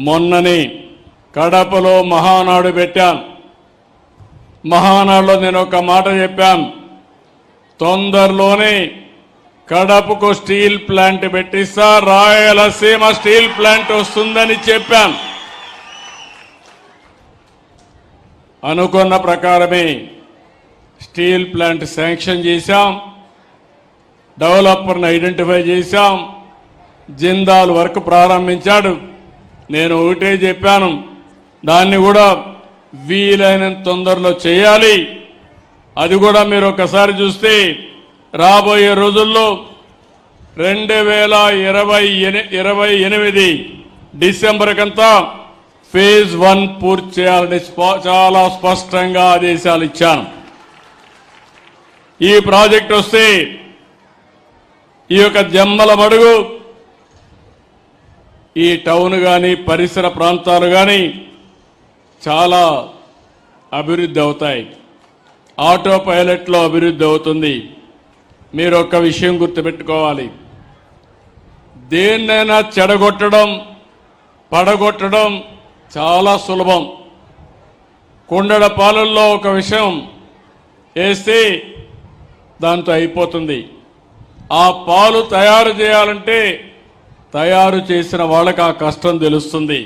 మొన్నని కడపలో మహానాడు పెట్టాను. మహానాడులో నేను ఒక మాట చెప్పాను, తొందరలోనే కడపకు స్టీల్ ప్లాంట్ పెట్టిస్తా, రాయలసీమ స్టీల్ ప్లాంట్ వస్తుందని చెప్పాను. అనుకున్న ప్రకారమే స్టీల్ ప్లాంట్ శాంక్షన్ చేశాం, డెవలపర్ని ఐడెంటిఫై చేశాం, జిందాల్ వర్క్ ప్రారంభించాడు. నేను ఒకటే చెప్పాను, దాన్ని కూడా వీలైనంత తొందరలో చేయాలి. అది కూడా మీరు ఒకసారి చూస్తే రాబోయే రోజుల్లో 2028 డిసెంబర్ కంతా ఫేజ్ 1 పూర్తి చేయాలని చాలా స్పష్టంగా ఆదేశాలు ఇచ్చాను. ఈ ప్రాజెక్ట్ వస్తే ఈ యొక్క జమ్మల మడుగు, ఈ టౌన్ కానీ పరిసర ప్రాంతాలు కానీ చాలా అభివృద్ధి అవుతాయి. ఆటో పైలట్లో అభివృద్ధి అవుతుంది. మీరు ఒక్క విషయం గుర్తుపెట్టుకోవాలి, దేన్నైనా చెడగొట్టడం పడగొట్టడం చాలా సులభం. కుండడ పాలల్లో ఒక విషయం వేస్తే దాంతో అయిపోతుంది. ఆ పాలు తయారు చేయాలంటే తయారు చేసిన వాళ్ళకి ఆ కష్టం తెలుస్తుంది.